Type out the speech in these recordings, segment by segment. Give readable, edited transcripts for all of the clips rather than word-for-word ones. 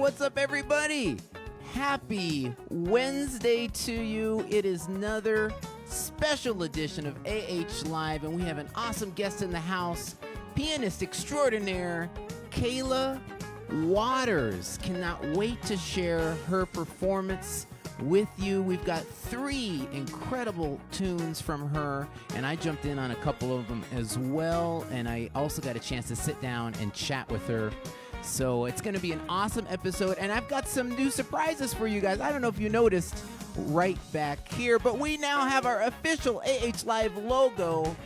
What's up, everybody? Happy Wednesday to you. It is another special edition of AH Live, and we have an awesome guest in the house, pianist extraordinaire, Kayla Waters. Cannot wait to share her performance with you. We've got 3 incredible tunes from her, and I jumped in on a couple of them as well, and I also got a chance to sit down and chat with her. So it's going to be an awesome episode, and I've got some new surprises for you guys. I don't know if you noticed right back here, but we now have our official AH Live logo.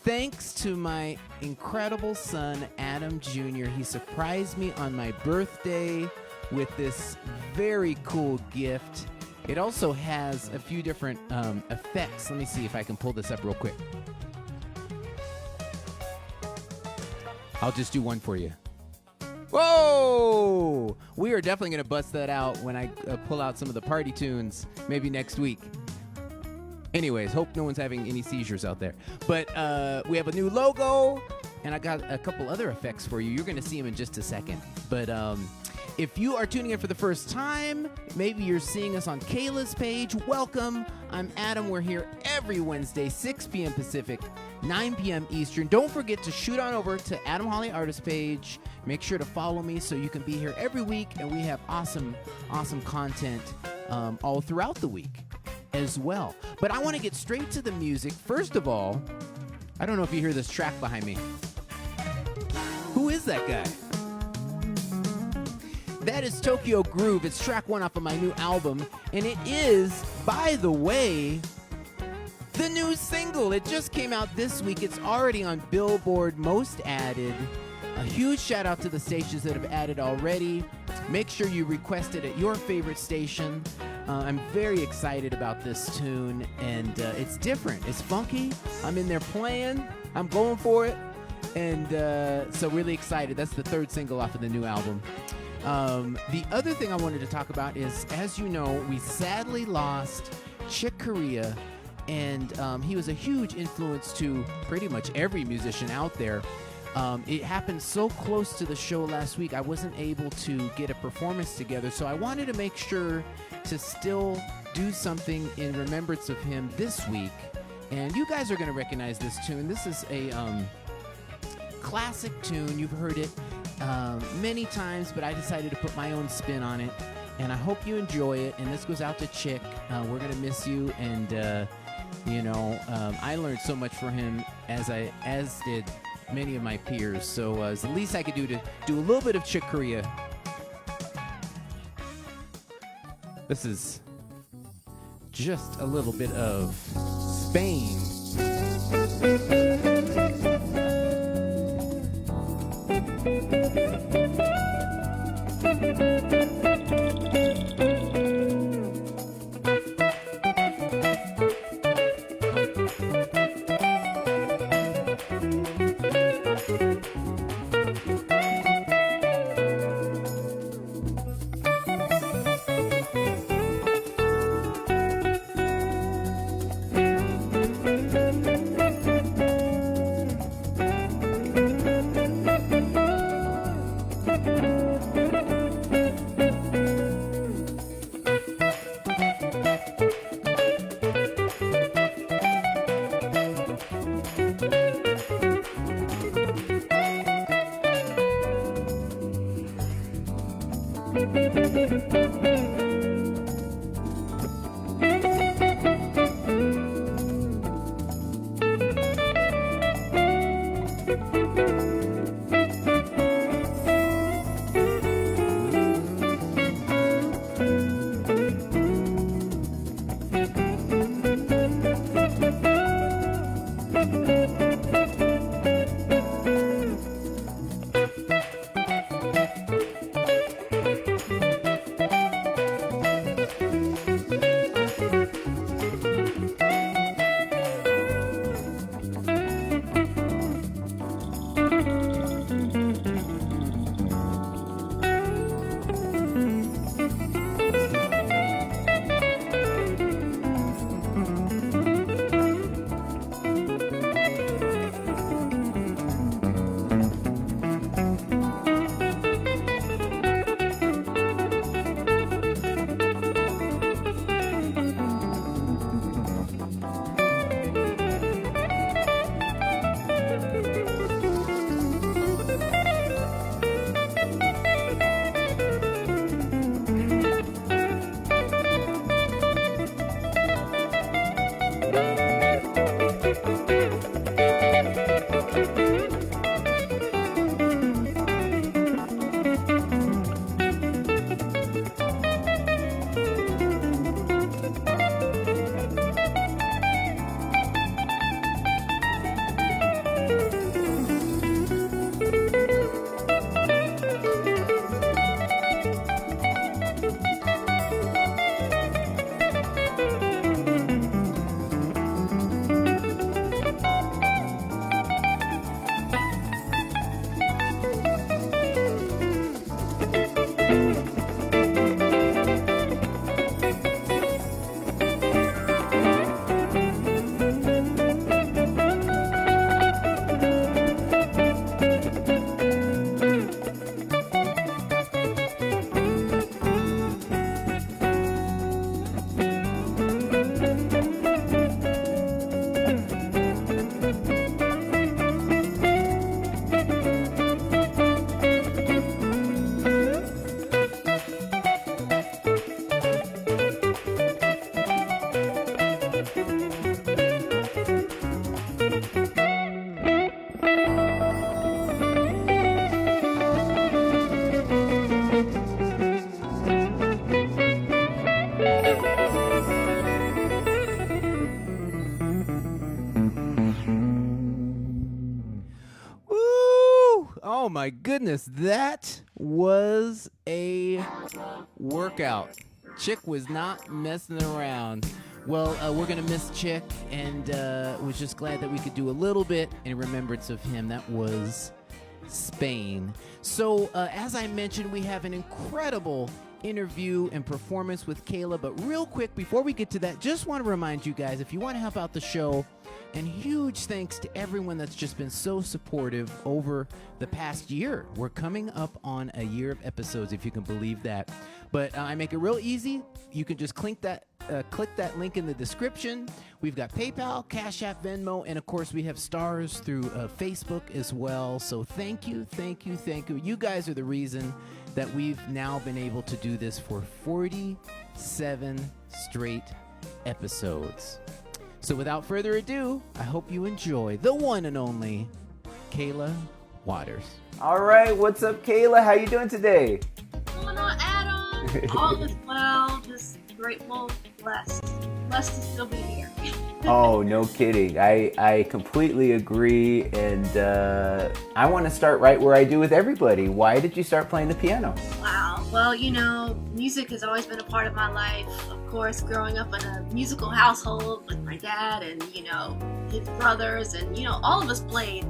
Thanks to my incredible son, Adam Jr. He surprised me on my birthday with this very cool gift. It also has a few different effects. Let me see if I can pull this up real quick. I'll just do one for you. Whoa! We are definitely going to bust that out when I pull out some of the party tunes, maybe next week. Anyways, hope no one's having any seizures out there. But we have a new logo, and I got a couple other effects for you. You're going to see them in just a second. But if you are tuning in for the first time, maybe you're seeing us on Kayla's page, welcome. I'm Adam. We're here every Wednesday, 6 p.m. Pacific, 9 p.m. Eastern. Don't forget to shoot on over to Adam Holly Artist page. Make sure to follow me so you can be here every week, and we have awesome content all throughout the week as well. But I want to get straight to the music. First of all, I don't know if you hear this track behind me. Who is that guy? That is Tokyo Groove. It's track 1 off of my new album, and it is, by the way, the new single. It just came out this week. It's already on Billboard Most Added. A huge shout out to the stations that have added already. Make sure you request it at your favorite station. I'm very excited about this tune, and it's different. It's funky. I'm in there playing. I'm going for it, and so really excited. That's the 3rd single off of the new album. The other thing I wanted to talk about is, as you know, we sadly lost Chick Corea, and he was a huge influence to pretty much every musician out there. It happened so close to the show last week, I wasn't able to get a performance together, so I wanted to make sure to still do something in remembrance of him this week. And you guys are going to recognize this tune. This is a classic tune. You've heard it many times, but I decided to put my own spin on it, and I hope you enjoy it. And this goes out to Chick. We're going to miss you, and I learned so much from him, as did many of my peers, so it's the least I could do to do a little bit of Chick Corea. This is just a little bit of Spain. my goodness, that was a workout. Chick was not messing around. Well, we're going to miss Chick, and was just glad that we could do a little bit in remembrance of him. That was Spain. So, as I mentioned, we have an incredible interview and performance with Kayla, but real quick, before we get to that, just want to remind you guys, if you want to help out the show, and huge thanks to everyone that's just been so supportive over the past year. We're coming up on a year of episodes, if you can believe that. But I make it real easy. You can just click that link in the description. We've got PayPal, Cash App, Venmo, and of course we have stars through Facebook as well. So thank you. You guys are the reason that we've now been able to do this for 47 straight episodes. So without further ado, I hope you enjoy the one and only Kayla Waters. All right, what's up, Kayla? How you doing today? What's going on, Adam? All is well, just grateful, blessed to still be here. Oh, no kidding. I completely agree, and I want to start right where I do with everybody. Why did you start playing the piano? Wow. Well, music has always been a part of my life. Of course, growing up in a musical household with my dad and, his brothers and, all of us played.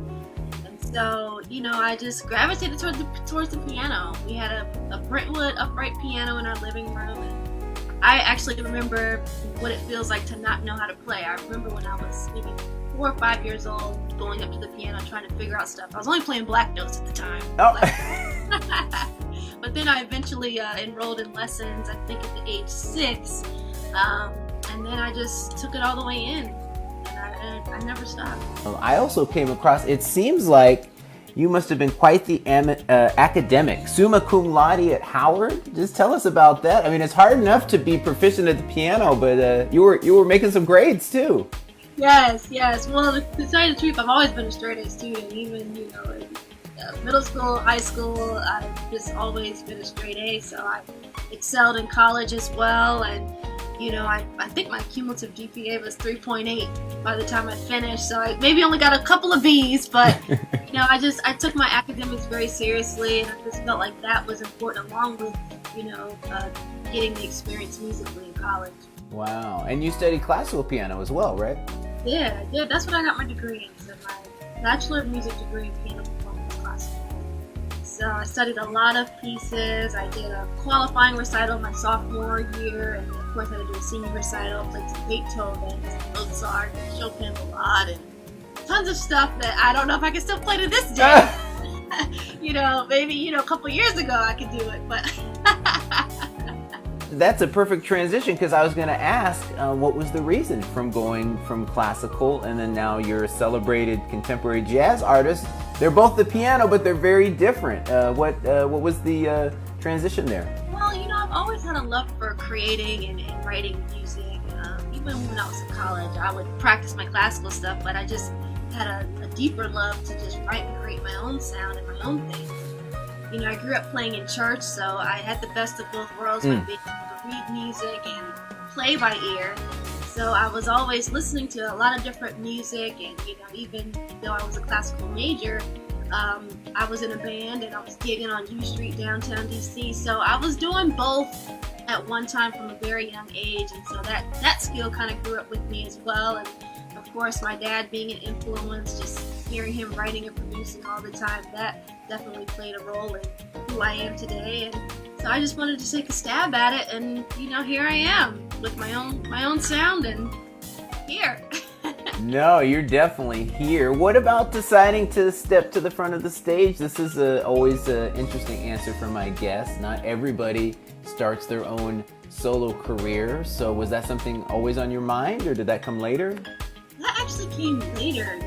And so, I just gravitated towards the piano. We had a Brentwood upright piano in our living room, and I actually remember what it feels like to not know how to play. I remember when I was maybe 4 or 5 years old, going up to the piano trying to figure out stuff. I was only playing black notes at the time. Oh. But then I eventually enrolled in lessons, I think at the age 6. And then I just took it all the way in. And I never stopped. I also came across, it seems like you must have been quite the academic, summa cum laude at Howard. Just tell us about that. I mean, it's hard enough to be proficient at the piano, but you were making some grades too. Yes. Well, to tell you the truth, I've always been a straight A student. Even in middle school, high school, I've just always been a straight A. So I excelled in college as well, and I think my cumulative GPA was 3.8 by the time I finished, so I maybe only got a couple of B's, but I took my academics very seriously, and I just felt like that was important along with getting the experience musically in college. Wow. And you studied classical piano as well, right? Yeah, I did. That's what I got my degree in. So my Bachelor of Music degree in piano performance classical. So I studied a lot of pieces. I did a qualifying recital my sophomore year, and of course I had to do a senior recital, played some Beethoven, Mozart, Chopin a lot, and tons of stuff that I don't know if I can still play to this day. Maybe a couple years ago I could do it, but That's a perfect transition, because I was going to ask what was the reason from going from classical and then now you're a celebrated contemporary jazz artist. They're both the piano, but they're very different. What was the transition there? Well, I've always had a love for creating and writing music. Even when I was in college, I would practice my classical stuff, but I just had a deeper love to just write and create my own sound and my own thing. I grew up playing in church, so I had the best of both worlds by being able to read music and play by ear. So I was always listening to a lot of different music, and even though I was a classical major, I was in a band and I was gigging on U Street downtown DC. So I was doing both at one time from a very young age, and so that skill kind of grew up with me as well. And of course, my dad being an influence, just hearing him writing and producing all the time, that definitely played a role in who I am today. And so I just wanted to take a stab at it, and here I am with my own sound, and here. No, you're definitely here. What about deciding to step to the front of the stage? This is always an interesting answer for my guests. Not everybody starts their own solo career, so was that something always on your mind, or did that come later? That actually came later.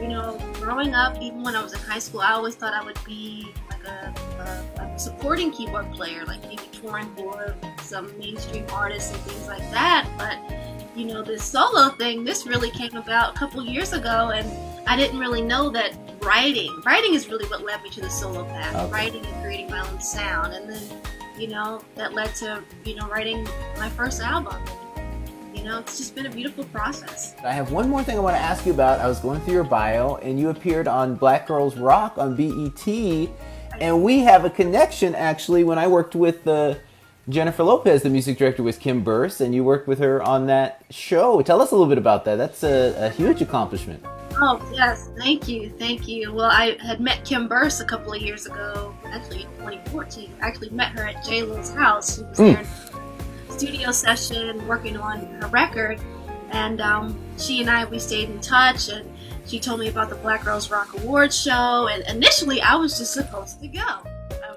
Growing up, even when I was in high school, I always thought I would be like a supporting keyboard player, like maybe touring for some mainstream artists and things like that. But, this solo thing, this really came about a couple years ago, and I didn't really know that writing is really what led me to the solo path. Okay. Writing and creating my own sound, and then, that led to, writing my first album. It's just been a beautiful process. I have one more thing I want to ask you about. I was going through your bio, and you appeared on Black Girls Rock on BET. And we have a connection, actually. When I worked with Jennifer Lopez, the music director was Kim Burse, and you worked with her on that show. Tell us a little bit about that. That's a huge accomplishment. Oh, yes. Thank you. Well, I had met Kim Burse a couple of years ago, actually in 2014. I actually met her at J-Lo's house. She was there in a studio session working on her record. And she and we stayed in touch, and she told me about the Black Girls Rock Awards show. And initially, I was just supposed to go.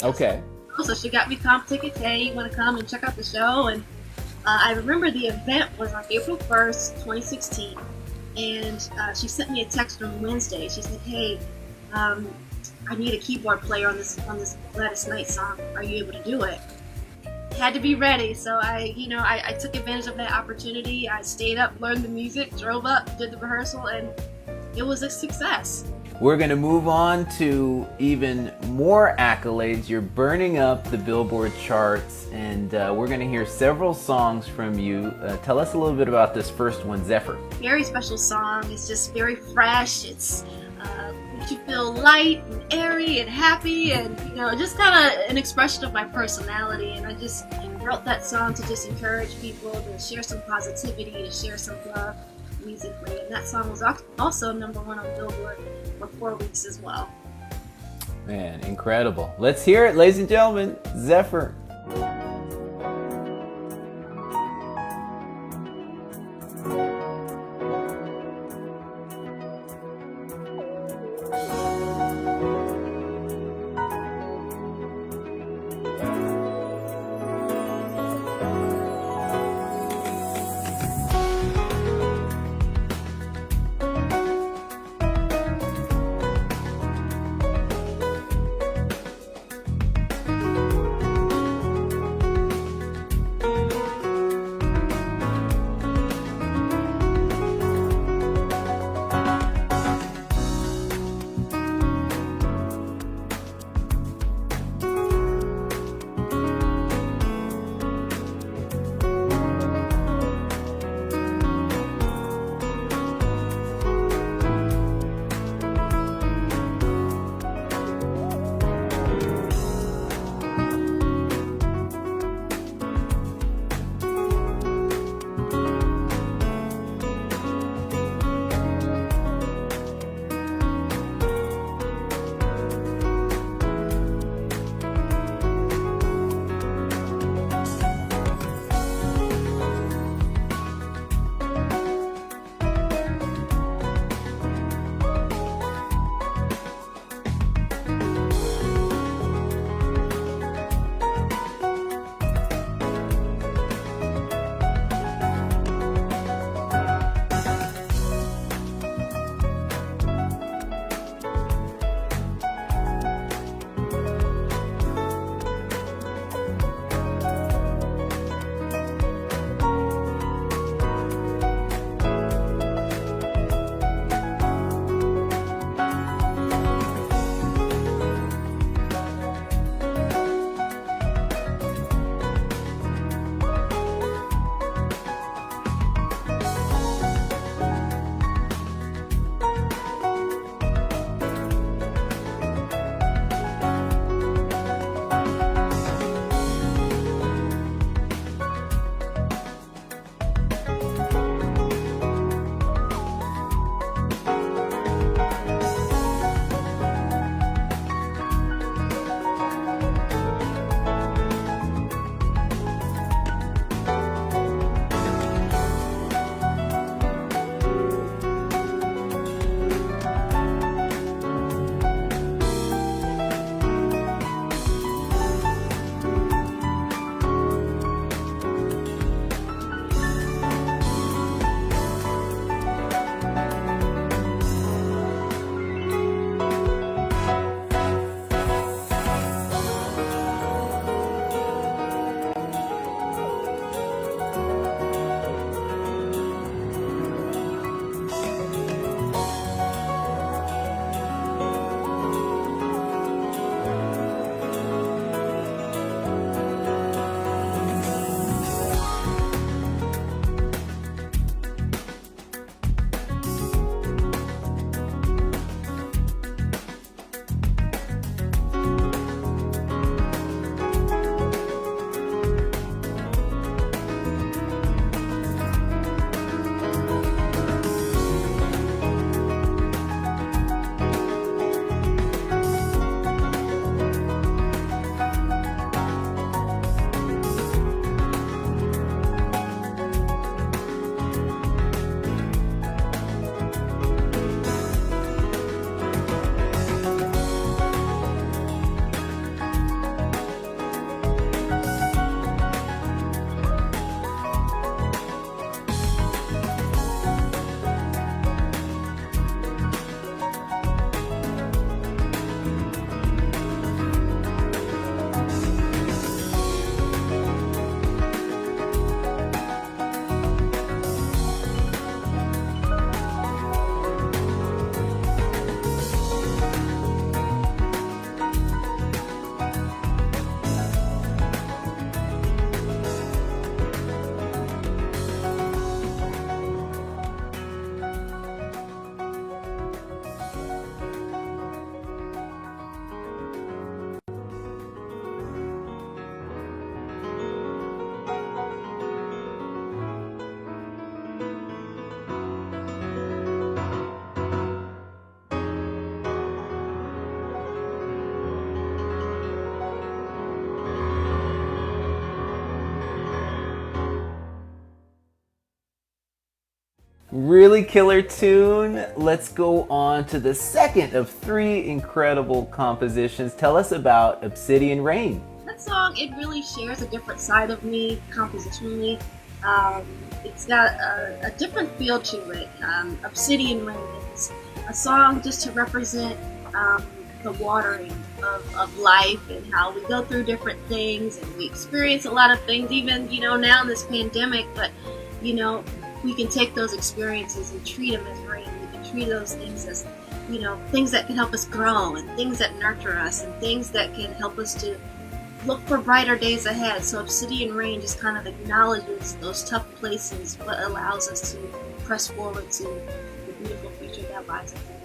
Okay. So she got me comp tickets. Hey, you want to come and check out the show? And I remember the event was on April 1st, 2016. And she sent me a text on Wednesday. She said, "Hey, I need a keyboard player on this Gladys Knight song. Are you able to do it?" Had to be ready, so I took advantage of that opportunity. I stayed up, learned the music, drove up, did the rehearsal, and it was a success. We're going to move on to even more accolades. You're burning up the Billboard charts, and we're going to hear several songs from you. Tell us a little bit about this first one, Zephyr. Very special song. It's just very fresh. It's makes you feel light and airy and happy, and just kind of an expression of my personality. And I just wrote that song to just encourage people to share some positivity, to share some love musically. And that song was also #1 on Billboard for 4 weeks as well. Man, incredible. Let's hear it, ladies and gentlemen. Zephyr. Really killer tune. Let's go on to the second of 3 incredible compositions. Tell us about Obsidian Rain. That song, it really shares a different side of me compositionally. It's got a different feel to it. Obsidian Rain is a song just to represent the watering of life and how we go through different things and we experience a lot of things, even, now in this pandemic, but, we can take those experiences and treat them as rain. We can treat those things as, things that can help us grow and things that nurture us and things that can help us to look for brighter days ahead. So Obsidian Rain just kind of acknowledges those tough places, but allows us to press forward to the beautiful future that lies ahead.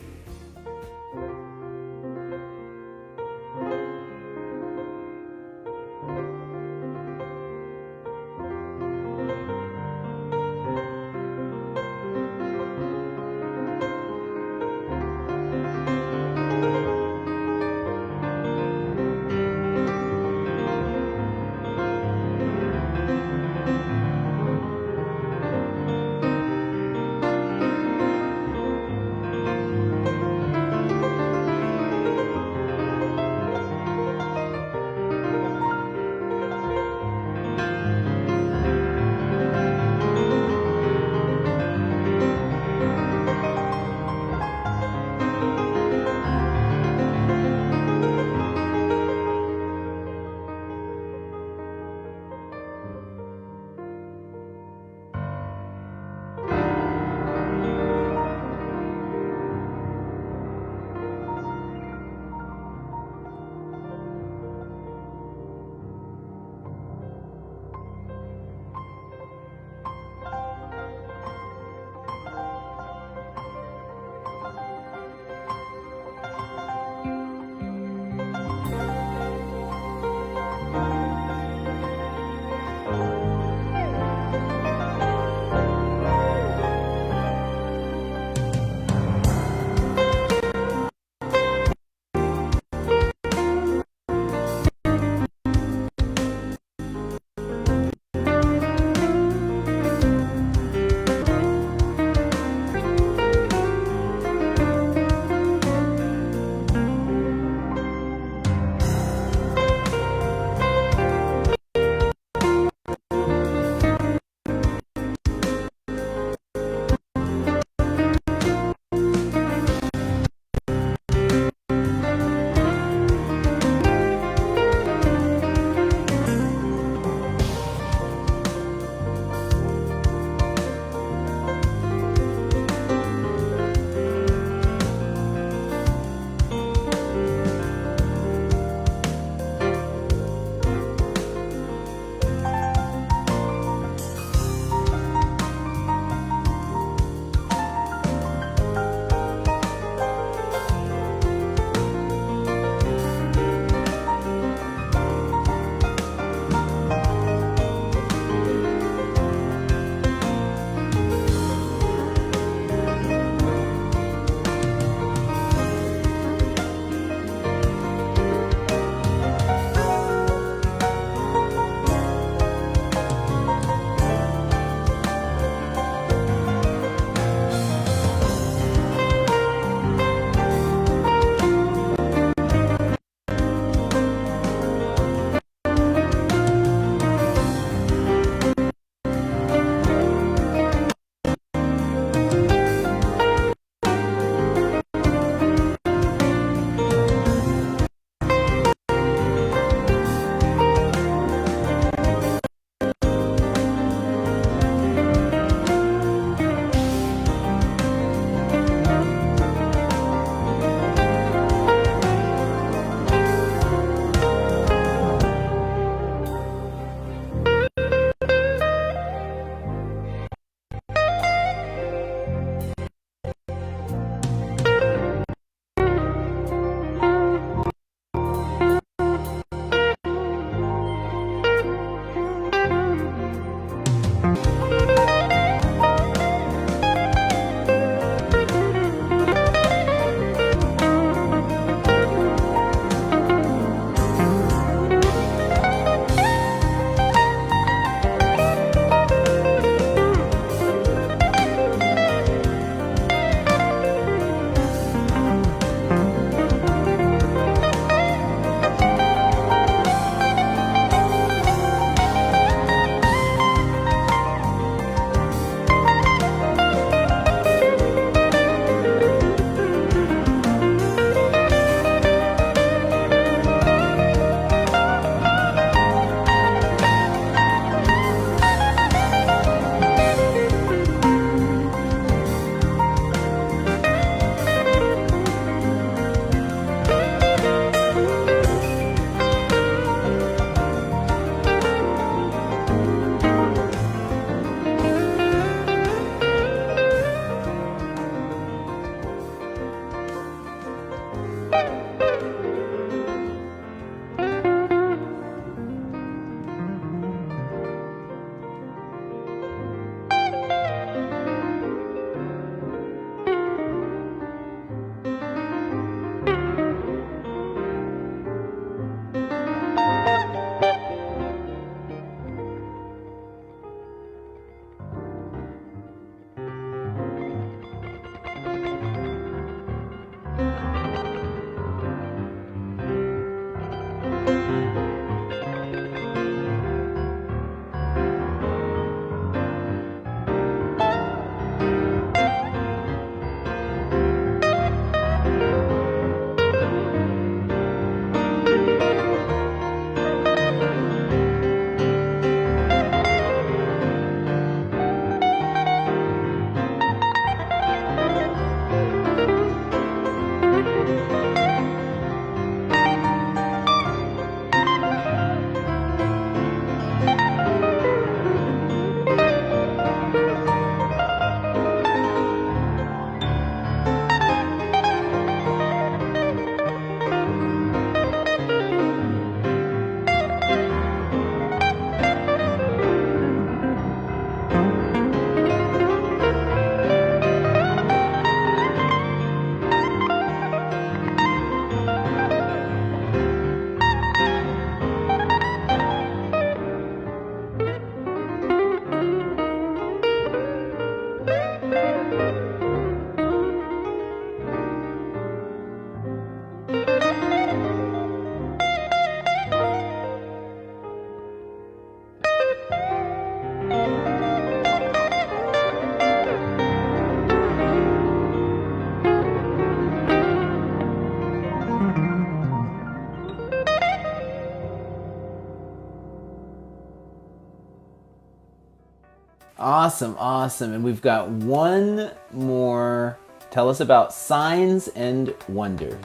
Awesome, awesome. And we've got one more. Tell us about Signs and Wonder.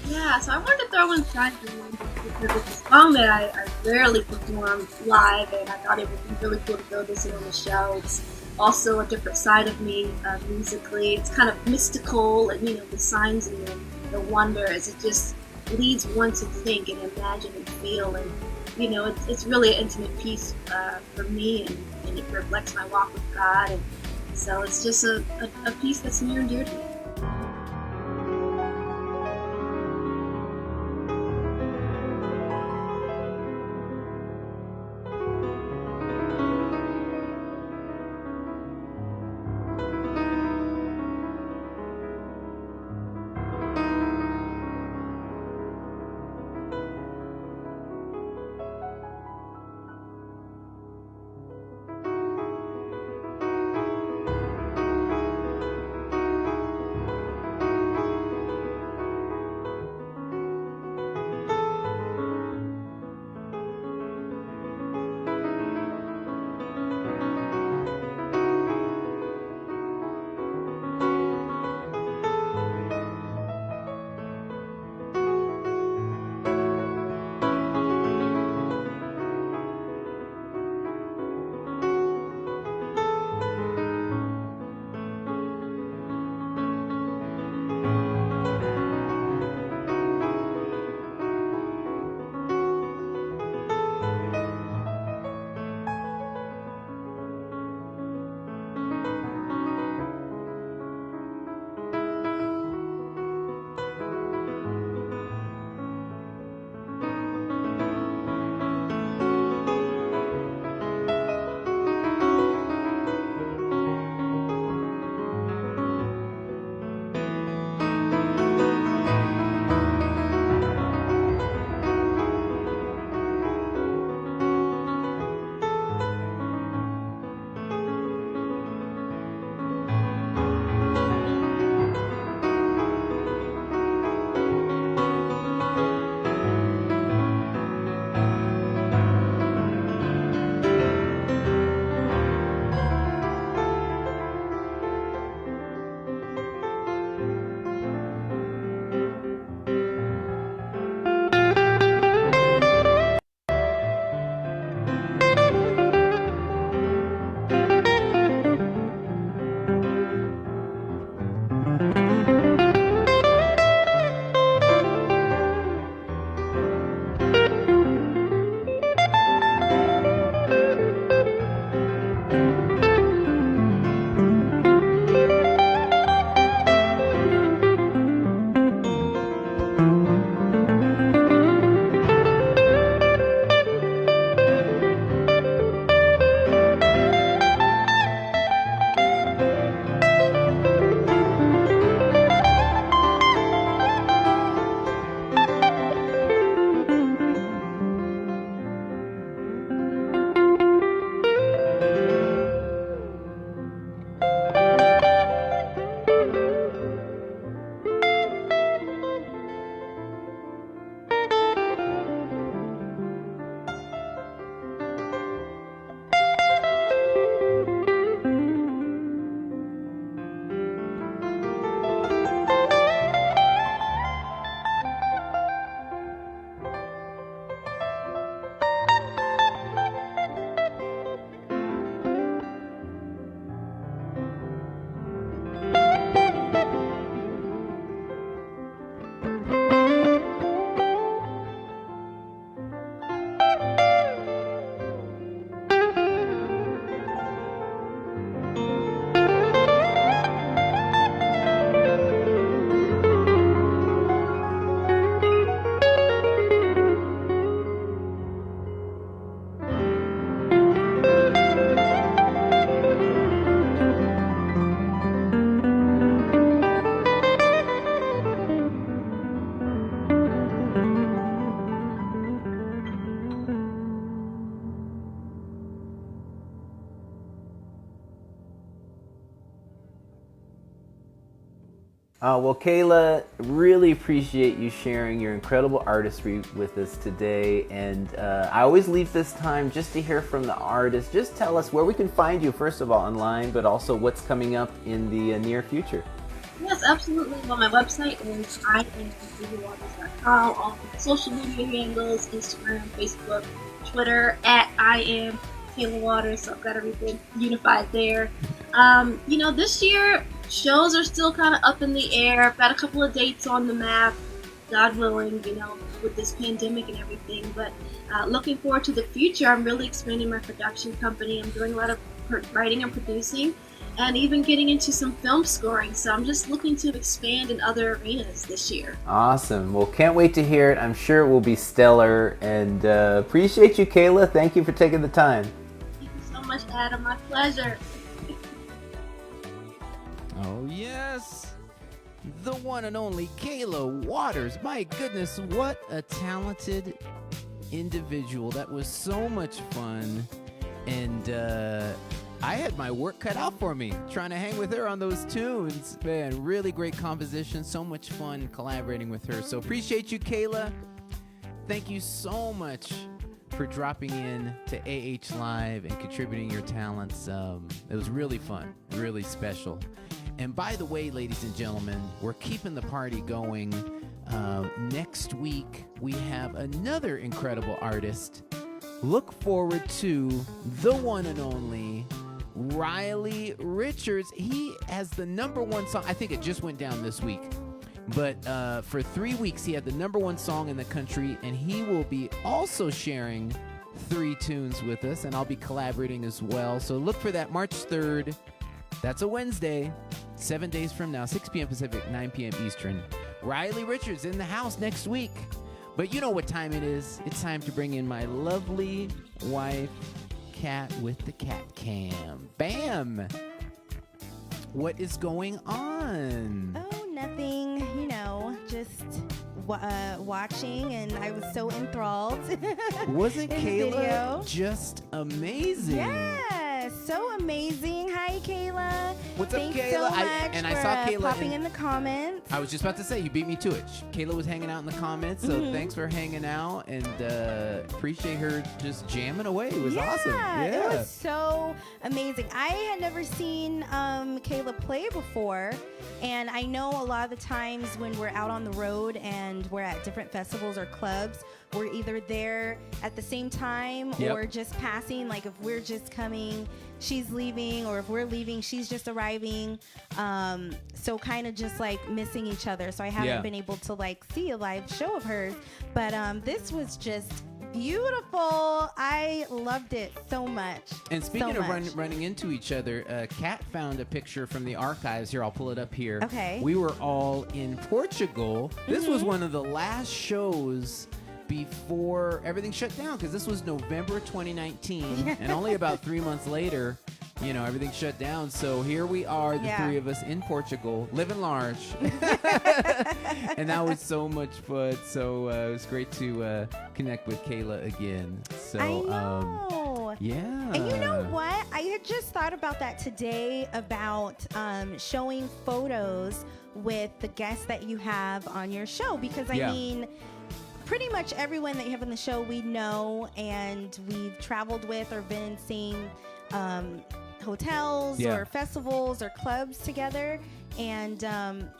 Yeah, so I wanted to throw in Signs and Wonder because it's a song that I rarely perform live, and I thought it would be really cool to throw this in on the show. It's also a different side of me musically. It's kind of mystical, and the signs and the wonder as it just leads one to think and imagine and feel, and it's really an intimate piece for me, and it reflects my walk with God, and so it's just a piece that's near and dear to me. Well, Kayla, really appreciate you sharing your incredible artistry with us today. And I always leave this time just to hear from the artist. Just tell us where we can find you, first of all, online, but also what's coming up in the near future. Yes, absolutely. Well, my website is iam.keyboardist.com. All the social media handles, Instagram, Facebook, Twitter, at I am Kayla Waters. So I've got everything unified there. This year, shows are still kind of up in the air. I've got a couple of dates on the map, God willing, with this pandemic and everything. But looking forward to the future. I'm really expanding my production company. I'm doing a lot of writing and producing, and even getting into some film scoring. So I'm just looking to expand in other arenas this year. Awesome. Well, can't wait to hear it. I'm sure it will be stellar. And appreciate you, Kayla. Thank you for taking the time. Thank you so much, Adam. My pleasure. Oh, yes. The one and only Kayla Waters. My goodness, what a talented individual. That was so much fun. And I had my work cut out for me trying to hang with her on those tunes. Man, really great composition. So much fun collaborating with her. So appreciate you, Kayla. Thank you so much for dropping in to AH Live and contributing your talents. It was really fun, really special. And by the way, ladies and gentlemen, we're keeping the party going. Next week, we have another incredible artist. Look forward to the one and only Riley Richards. He has the #1 song. I think it just went down this week. But for 3 weeks, he had the #1 song in the country, and he will be also sharing 3 tunes with us, and I'll be collaborating as well. So look for that March 3rd. That's a Wednesday, 7 days from now, 6 p.m. Pacific, 9 p.m. Eastern. Riley Richards in the house next week. But you know what time it is. It's time to bring in my lovely wife, Kat, with the Cat Cam. Bam! What is going on? Oh, nothing. Just watching, and I was so enthralled. Wasn't in the Kayla video. just amazing? Yeah, so amazing. Hi, Kayla. What's Thanks up, Kayla? so much I for saw Kayla popping in the comments. I was just about to say, you beat me to it. Kayla was hanging out in the comments, so thanks for hanging out, and appreciate her just jamming away. It was awesome. Yeah, it was so amazing. I had never seen Kayla play before, and I know a lot of the times when we're out on the road and we're at different festivals or clubs, we're either there at the same time or just passing. Like if we're just coming, she's leaving, or if we're leaving, she's just arriving. So kind of just like missing each other. So I haven't been able to like see a live show of hers. But this was just beautiful. I loved it so much. And speaking of running into each other, Kat found a picture from the archives. Here, I'll pull it up here. Okay. We were all in Portugal. This was one of the last shows before everything shut down, because this was November 2019, and only about 3 months later, everything shut down. So here we are, the 3 of us in Portugal, living large. And that was so much fun. So it was great to connect with Kayla again. So I know. yeah. And you know what? I had just thought about that today, about showing photos with the guests that you have on your show, because I mean, pretty much everyone that you have on the show we know, and we've traveled with or been seeing hotels or festivals or clubs together, and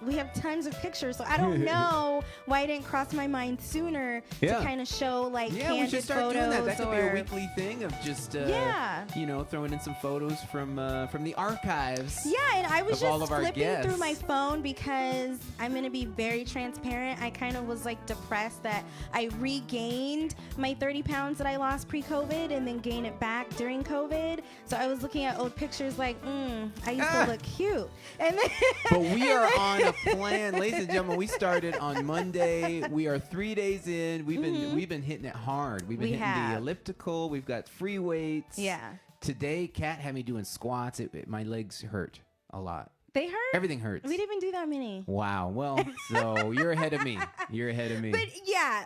we have tons of pictures. So I don't know why it didn't cross my mind sooner to kind of show like candid we should start photos. doing that. That could be a weekly thing of just throwing in some photos from the archives. Yeah, and I was just flipping guests through my phone, because I'm going to be very transparent. I kind of was like depressed that I regained my 30 pounds that I lost pre-COVID and then gained it back during COVID. So I was looking at old pictures like, I used to look cute. And then but we are on a plan, ladies and gentlemen. We started on Monday. We are 3 days in. We've been hitting it hard. We've been hitting the elliptical. We've got free weights. Yeah. Today, Kat had me doing squats. My legs hurt a lot. They hurt? Everything hurts. We didn't even do that many. Wow. Well, so you're ahead of me. You're ahead of me. But yeah,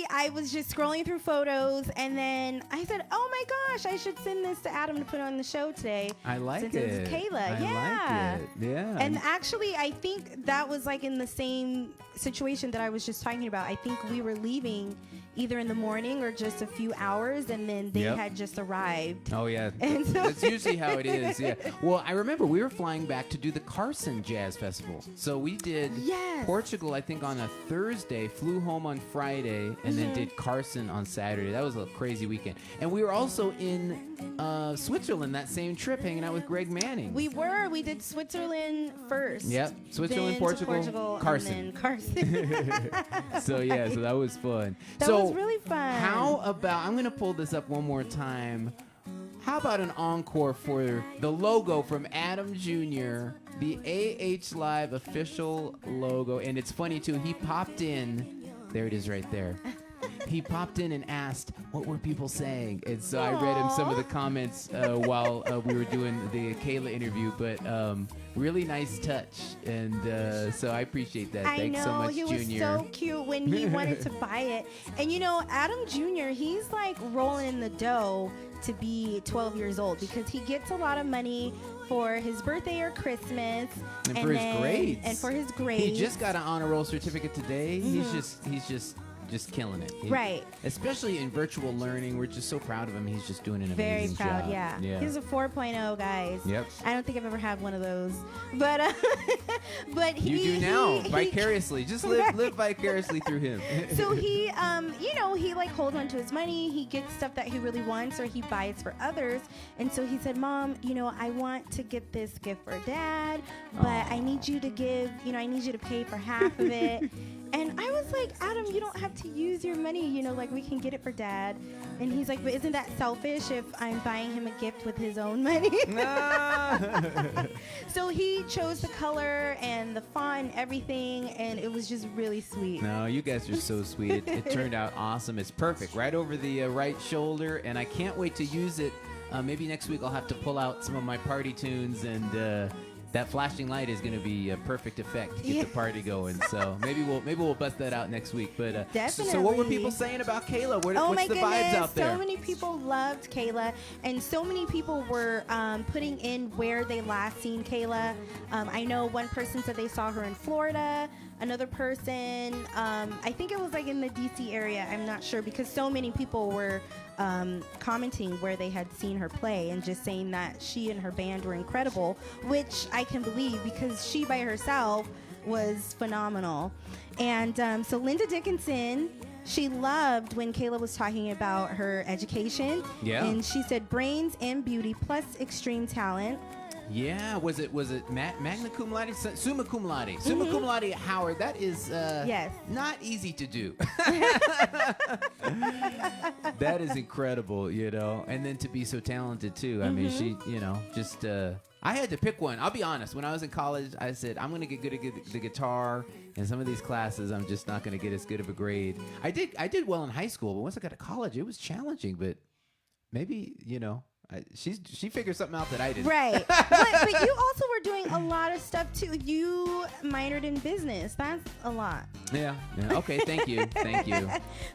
I was just scrolling through photos, and then I said, "Oh my gosh, I should send this to Adam to put on the show today." I like since it. it was Kayla. I Yeah. like it. Yeah. And actually, I think that was like in the same situation that I was just talking about. I think we were leaving either in the morning or just a few hours, and then they had just arrived. Oh yeah, And so that's usually how it is. Yeah. Well, I remember we were flying back to do the Carson Jazz Festival. So we did Portugal, I think, on a Thursday, flew home on Friday, and then did Carson on Saturday. That was a crazy weekend. And we were also in Switzerland that same trip, hanging out with Greg Manning. We did Switzerland first. Yep, Switzerland, then Portugal, Carson. And then Carson. So yeah, so that was fun. That was really fun. How about, I'm going to pull this up one more time. How about an encore for the logo from Adam Jr., the AH Live official logo? And it's funny, too. He popped in. There it is right there. He popped in and asked, what were people saying? And so I read him some of the comments while we were doing the Kayla interview. But really nice touch. And so I appreciate that. Thanks so much, Junior. He was so cute when he wanted to buy it. And, you know, Adam Jr., he's like rolling in the dough to be 12 years old because he gets a lot of money for his birthday or Christmas. And for his grades. And for his grades. He just got an honor roll certificate today. He's just killing it. Right. Especially in virtual learning. We're just so proud of him. He's just doing an amazing Very proud, job. yeah. He's a 4.0, guys. Yep. I don't think I've ever had one of those. But you do now, vicariously. Just live vicariously through him. So he, he like holds on to his money. He gets stuff that he really wants or he buys for others. And so he said, Mom, I want to get this gift for Dad, but I need you to give, I need you to pay for half of it. And I was like, Adam, you don't have to use your money, like we can get it for Dad. And he's like, but isn't that selfish if I'm buying him a gift with his own money? So he chose the color and the font and everything, and it was just really sweet. No, you guys are so sweet. It turned out awesome. It's perfect. Right over the right shoulder, and I can't wait to use it. Maybe next week I'll have to pull out some of my party tunes and that flashing light is going to be a perfect effect to get the party going. So maybe we'll bust that out next week. But definitely. So what were people saying about Kayla? What's the vibes out there? So many people loved Kayla, and so many people were putting in where they last seen Kayla. I know one person said they saw her in Florida. Another person, I think it was like in the DC area. I'm not sure because so many people were commenting where they had seen her play and just saying that she and her band were incredible, which I can believe because she by herself was phenomenal. And so Linda Dickinson, she loved when Kayla was talking about her education. Yeah. And she said brains and beauty plus extreme talent. Yeah, was it magna cum laude, summa cum laude, summa cum laude at Howard? That is not easy to do. That is incredible, and then to be so talented too. I mean, she, just I had to pick one. I'll be honest. When I was in college, I said I'm gonna get good at the guitar. In some of these classes, I'm just not gonna get as good of a grade. I did well in high school, but once I got to college, it was challenging. But maybe she figured something out that I didn't. Right. but you also were doing a lot of stuff too. You minored in business. That's a lot. Yeah. Okay. Thank you.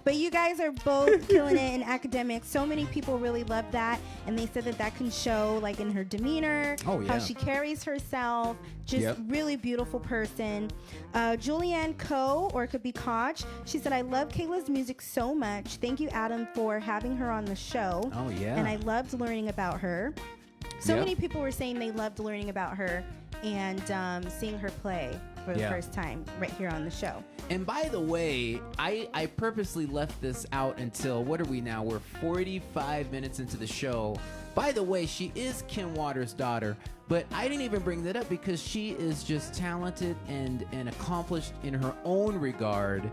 But you guys are both killing it in academics. So many people really love that, and they said that can show like in her demeanor, how she carries herself. Just really beautiful person. Julianne Coe, or it could be Koch. She said, "I love Kayla's music so much. Thank you, Adam, for having her on the show. Oh yeah. And I loved learning about her." So many people were saying they loved learning about her and seeing her play for the first time right here on the show. And by the way, I purposely left this out until, what are we now? We're 45 minutes into the show. By the way, she is Kim Waters' daughter, but I didn't even bring that up because she is just talented and accomplished in her own regard.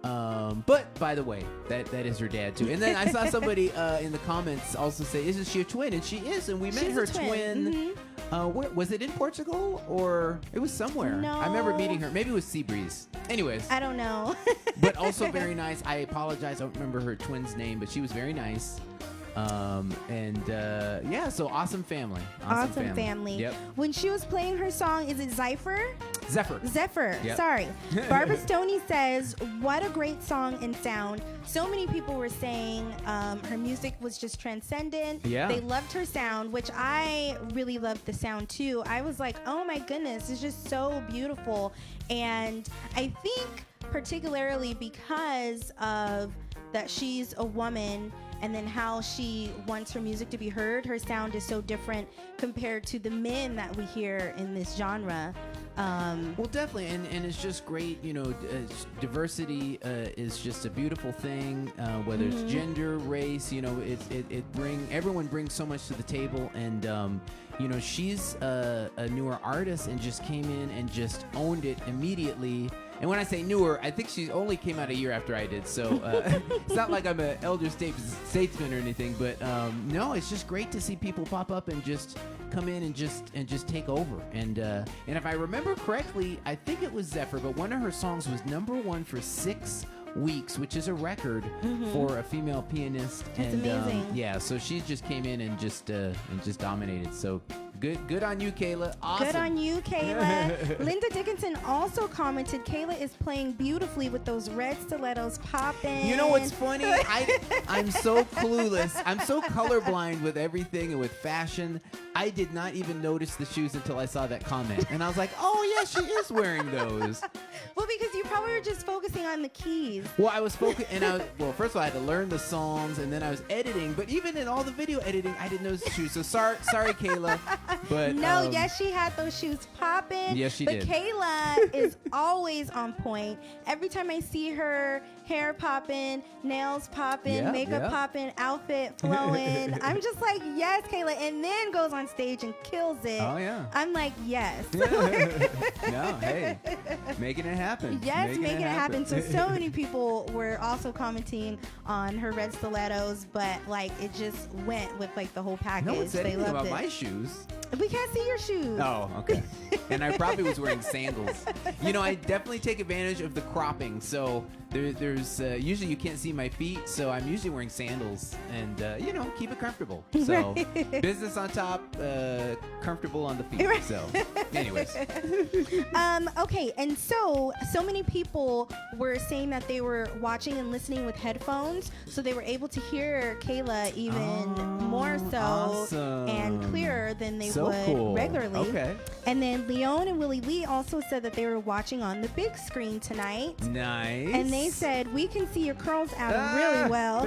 But by the way, that is her dad too. And then I saw somebody in the comments also say, "Isn't she a twin?" And she is. And we met her twin. Where, was it in Portugal or it was somewhere? No. I remember meeting her. Maybe it was Seabreeze. Anyways, I don't know. but also very nice. I apologize. I don't remember her twin's name, but she was very nice. Yeah, so awesome family. Awesome family. Yep. When she was playing her song, is it Zephyr? Zephyr. Yep. Sorry. Barbara Stoney says, what a great song and sound. So many people were saying her music was just transcendent. Yeah. They loved her sound, which I really loved the sound too. I was like, oh my goodness, it's just so beautiful. And I think particularly because of that she's a woman and then how she wants her music to be heard, her sound is so different compared to the men that we hear in this genre. Well, definitely, and it's just great. Diversity is just a beautiful thing. Whether it's gender, race, everyone brings so much to the table, and she's a newer artist and just came in and just owned it immediately. And when I say newer, I think she only came out a year after I did, so it's not like I'm an elder statesman or anything. But no, it's just great to see people pop up and just come in and just take over. And if I remember correctly, I think it was Zephyr, but one of her songs was #1 for 6 weeks, which is a record for a female pianist. That's amazing. Yeah, so she just came in and just dominated. So good on you, Kayla. Awesome. Good on you, Kayla. Linda Dickinson also commented, Kayla is playing beautifully with those red stilettos popping. You know what's funny? I'm so clueless. I'm so colorblind with everything and with fashion. I did not even notice the shoes until I saw that comment. And I was like, oh, yeah, she is wearing those. Well, because you probably were just focusing on the keys. Well, I was focused, and first of all, I had to learn the songs, and then I was editing. But even in all the video editing, I didn't notice the shoes. So sorry, Kayla. But no, yes, she had those shoes popping. Yes, she did. But Kayla is always on point. Every time I see her, hair popping, nails popping, makeup popping, outfit flowing. I'm just like, yes, Kayla, and then goes on stage and kills it. Oh yeah. I'm like, yes. No, hey, making it happen. Yes, making it happen. So many people were also commenting on her red stilettos, but like it just went with like the whole package. No one said they anything loved about it. my shoes. We can't see your shoes. Oh, okay. And I probably was wearing sandals. I definitely take advantage of the cropping. So there's usually you can't see my feet, so I'm usually wearing sandals and keep it comfortable. So business on top, comfortable on the feet. Right. So, anyways. Okay, and so many people were saying that they were watching and listening with headphones, so they were able to hear Kayla even more so awesome. and clearer than they would cool. regularly. Okay. And then Leon and Willie Lee also said that they were watching on the big screen tonight. Nice. And they said, we can see your curls, Adam, really well.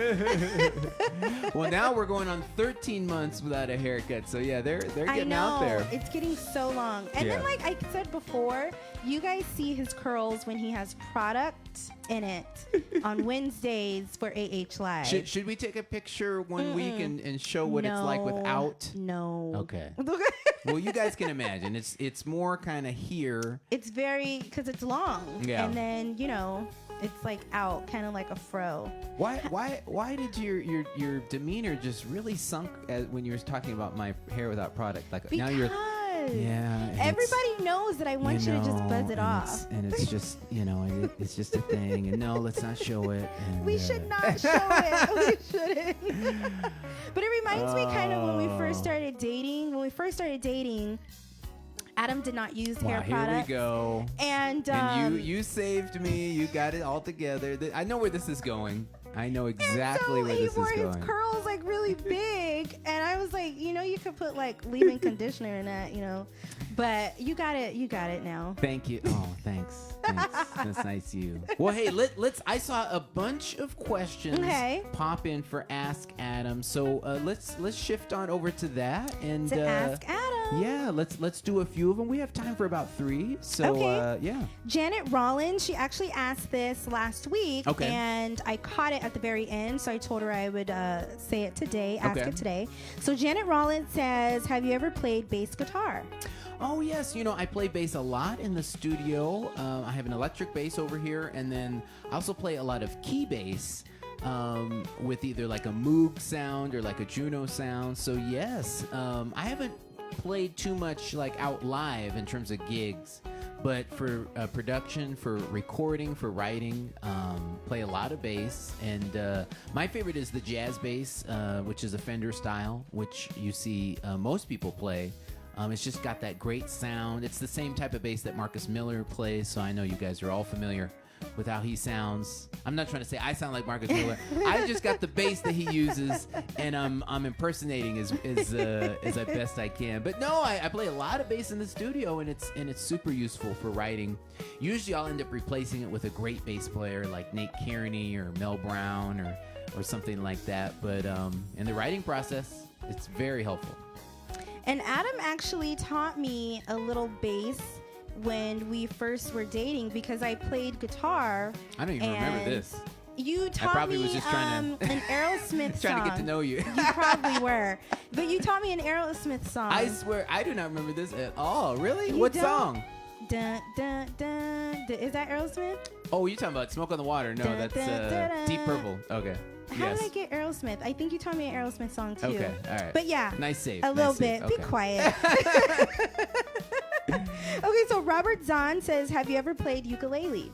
Well, now we're going on 13 months without a haircut. So, yeah, they're getting out there. It's getting so long. And then, like I said before, you guys see his curls when he has product in it on Wednesdays for AH Live. Should we take a picture one week and show what it's like without? No. Okay. Well, you guys can imagine. It's more kind of here. It's very, because it's long. Yeah. And then, it's like out, kind of like a fro. Why did your demeanor just really sunk when you were talking about my hair without product? Like Because now you're. Yeah. Everybody knows that I want you to just buzz it off. And it's just, it's just a thing. And no, let's not show it. And, we should not show it. We shouldn't. But it reminds me kind of when we first started dating. When we first started dating, Adam did not use hair products. Here we go. And you saved me. You got it all together. I know where this is going. I know exactly where this is going. He wore his curls like really big, and I was like, you could put like leave-in conditioner in that, But you got it now. Thank you. Oh, thanks. That's nice of you. Well, hey, let's. I saw a bunch of questions pop in for Ask Adam, so let's shift on over to that and Ask Adam. Yeah, let's do a few of them. We have time for about 3. So yeah. Janet Rollins, she actually asked this last week, okay. And I caught it at the very end, so I told her I would say it today, ask it today. So Janet Rollins says, have you ever played bass guitar? Oh, yes. I play bass a lot in the studio. I have an electric bass over here, and then I also play a lot of key bass with either like a Moog sound or like a Juno sound. So, yes, I haven't played too much like out live in terms of gigs. But for production, for recording, for writing, play a lot of bass. And my favorite is the jazz bass, which is a Fender style, which you see most people play. It's just got that great sound. It's the same type of bass that Marcus Miller plays, so I know you guys are all familiar with how he sounds. I'm not trying to say I sound like Marcus Miller. I just got the bass that he uses, and I'm impersonating as best I can. But no, I play a lot of bass in the studio, and it's super useful for writing. Usually, I'll end up replacing it with a great bass player like Nate Kearney or Mel Brown or something like that. But in the writing process, it's very helpful. And Adam actually taught me a little bass when we first were dating because I played guitar. I don't even remember this. You taught probably me was just trying to an Aerosmith song. trying to get to know you. You probably were. But you taught me an Aerosmith song. I swear, I do not remember this at all. Really? You What don't? song? Dun, dun, dun, dun. Is that Aerosmith? Oh, you're talking about Smoke on the Water. No, Dun, that's dun, dun, dun. Deep Purple. Okay. How Yes. did I get Aerosmith? I think you taught me an Aerosmith song too. Okay, all right. But yeah. Nice save. A little nice bit. save. Be Okay. quiet. Okay, so Robert Zahn says, have you ever played ukulele?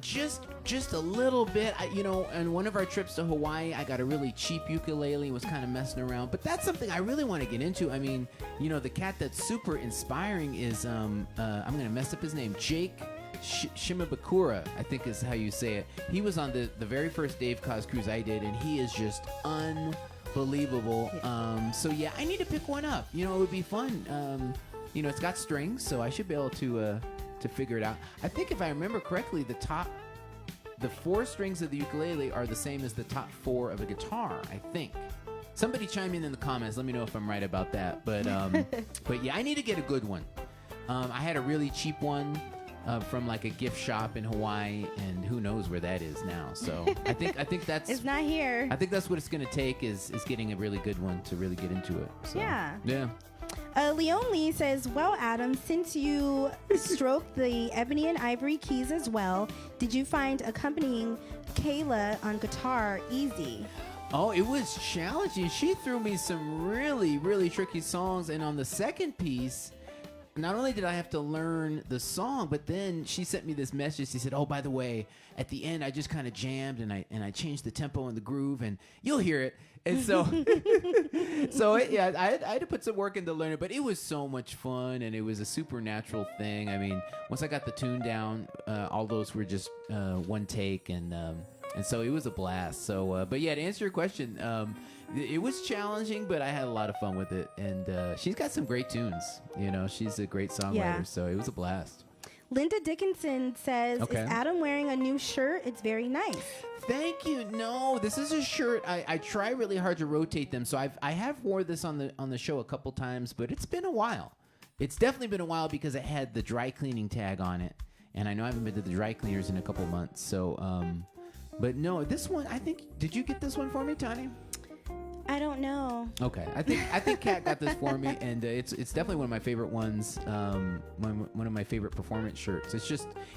Just a little bit. On one of our trips to Hawaii, I got a really cheap ukulele and was kind of messing around. But that's something I really want to get into. I mean, the cat that's super inspiring is, I'm going to mess up his name, Jake Shimabukura, I think is how you say it. He was on the very first Dave Cause cruise I did, and he is just unbelievable. So yeah, I need to pick one up. It would be fun. It's got strings, so I should be able to figure it out. I think if I remember correctly, the 4 strings of the ukulele are the same as the top 4 of a guitar, I think. Somebody chime in the comments. Let me know if I'm right about that. But but yeah, I need to get a good one. I had a really cheap one from like a gift shop in Hawaii, and who knows where that is now. So I think that's It's not here. I think that's what it's going to take is getting a really good one to really get into it. So, Yeah. Yeah. Leon Lee says, well, Adam, since you stroked the ebony and ivory keys as well, did you find accompanying Kayla on guitar easy? Oh, it was challenging. She threw me some really, really tricky songs. And on the second piece, not only did I have to learn the song, but then she sent me this message. She said, oh, by the way, at the end, I just kind of jammed and I changed the tempo and the groove, and you'll hear it. And so, I had to put some work in to learn it, but it was so much fun, and it was a supernatural thing. I mean, once I got the tune down, all those were just one take, and so it was a blast. So, but yeah, to answer your question, it was challenging, but I had a lot of fun with it, and she's got some great tunes. She's a great songwriter, so it was a blast. Linda Dickinson says, Okay. is Adam wearing a new shirt? It's very nice. Thank you. No, this is a shirt. I try really hard to rotate them, so I have wore this on the show a couple times, but it's been a while. It's definitely been a while because it had the dry cleaning tag on it, and I know I haven't been to the dry cleaners in a couple months. So, but no, this one, I think. Did you get this one for me, Tani? I don't know. Okay, I think Kat got this for me, and it's definitely one of my favorite ones. One of my favorite performance shirts.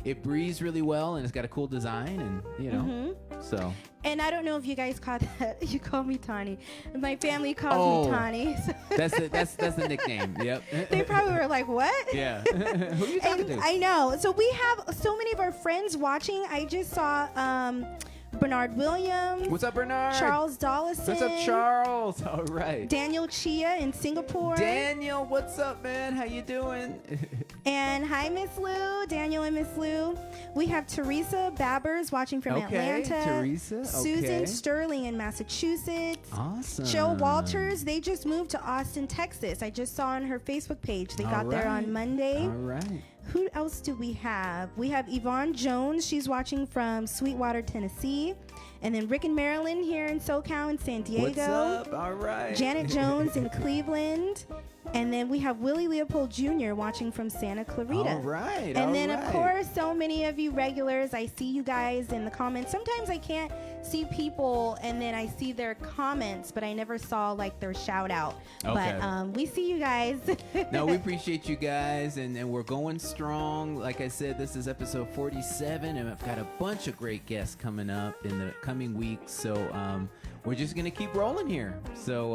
It breathes really well, and it's got a cool design, and so. And I don't know if you guys caught that. You call me Tani. My family calls me Tani. So That's the nickname. Yep. they probably were like, what? Yeah. Who are you talking to? I know. So we have so many of our friends watching. I just saw Bernard Williams. What's up, Bernard? Charles Dollison. What's up, Charles? All right. Daniel Chia in Singapore. Daniel, what's up, man? How you doing? And hi, Miss Lou. Daniel and Miss Lou. We have Teresa Babbers watching from Atlanta. Teresa. Susan Sterling in Massachusetts. Awesome. Joe Walters. They just moved to Austin, Texas. I just saw on her Facebook page. They got there on Monday. All right. Who else do we have? We have Yvonne Jones. She's watching from Sweetwater, Tennessee. And then Rick and Marilyn here in SoCal and San Diego. What's up? All right. Janet Jones in Cleveland. And then we have Willie Leopold Jr. watching from Santa Clarita. All right. And then, of course, so many of you regulars, I see you guys in the comments. Sometimes I can't see people, and then I see their comments, but I never saw, like, their shout-out. Okay. But we see you guys. No, we appreciate you guys, and we're going strong. Like I said, this is episode 47, and I've got a bunch of great guests coming up in the coming weeks. So we're just going to keep rolling here. So,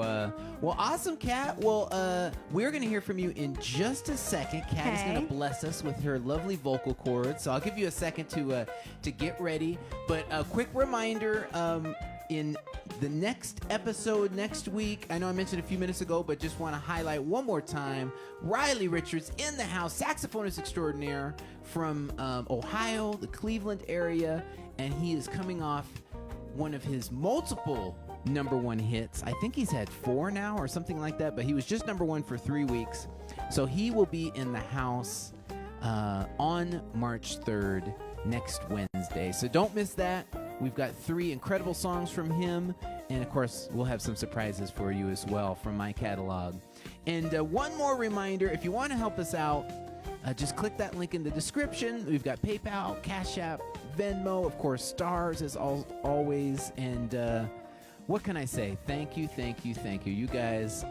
well, awesome, Kat. Well, We're going to hear from you in just a second. Kat is Okay. going to bless us with her lovely vocal cords. So I'll give you a second to get ready. But a quick reminder, in the next episode next week, I know I mentioned a few minutes ago, but just want to highlight one more time, Riley Richards in the house, saxophonist extraordinaire from Ohio, the Cleveland area, and he is coming off one of his multiple #1 hits. I think he's had 4 now or something like that, but he was just #1 for 3 weeks. So he will be in the house on March 3rd, next Wednesday. So don't miss that. We've got 3 incredible songs from him, and of course, we'll have some surprises for you as well from my catalog. And one more reminder, if you want to help us out, just click that link in the description. We've got PayPal, Cash App, Venmo, of course, stars as always, and what can I say? Thank you, thank you, thank you. You guys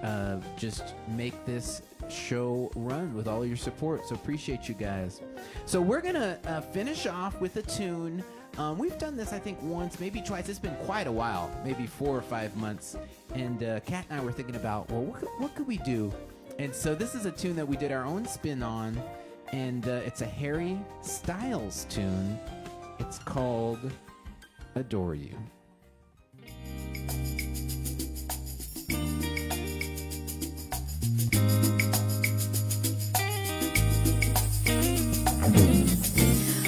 just make this show run with all your support, so appreciate you guys. So we're going to finish off with a tune. We've done this, I think, once, maybe twice. It's been quite a while, maybe 4 or 5 months. And Kat and I were thinking about, well, what could we do? And so this is a tune that we did our own spin on, and it's a Harry Styles tune. It's called Adore You.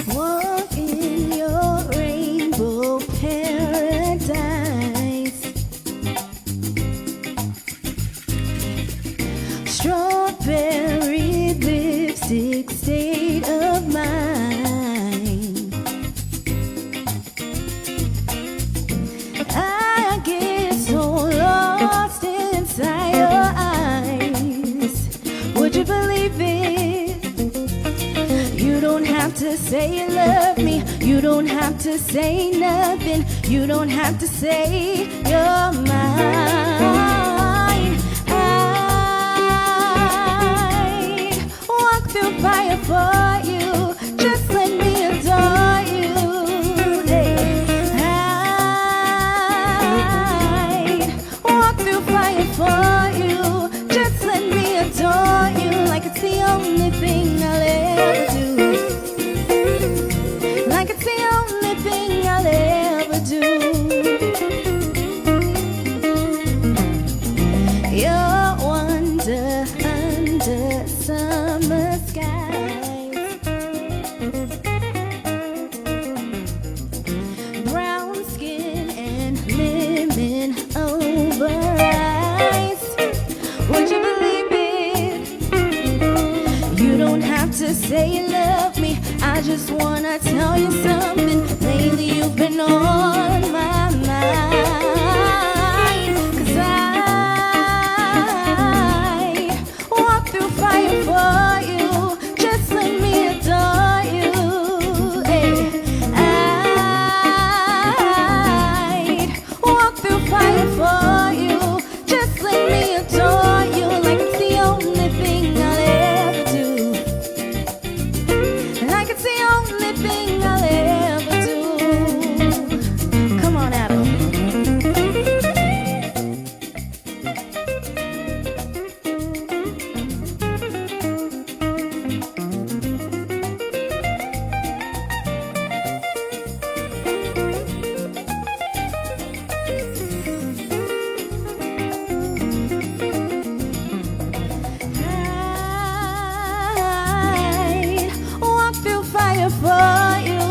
Walk in your rainbow paradise. Strawberry lipstick state of mind. I get so lost inside your eyes. Would you believe it? You don't have to say you love me. You don't have to say nothing. You don't have to say you're mine. I'd walk through fire for you. Just let me adore you. I'd walk through fire for you. Just let me adore you like it's the only thing I'll ever do. Like it's the only thing I'll ever do. You're wonder under summer skies. Brown skin and lemon over eyes. Would you believe it? You don't have to say you love me. I just wanna tell you something. Lately you've been on my mind. 'Cause I walk through fire for you. Just let me adore you. Hey. I'd walk through fire for you. Just let me adore you like it's the only thing I'll ever do. Like it's the only thing I'll ever do. Come on, Adam. I'd walk through fire for you.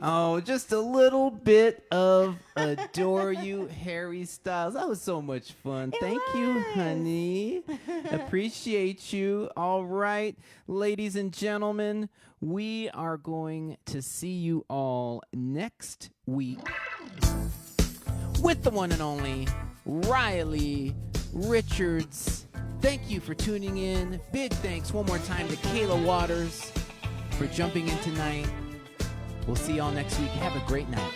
Oh, just a little bit of Adore You, Harry Styles. That was so much fun. Thank you, honey. Appreciate you. All right, ladies and gentlemen, we are going to see you all next week with the one and only Riley Richards. Thank you for tuning in. Big thanks one more time to Kayla Waters for jumping in tonight. We'll see y'all next week. Have a great night.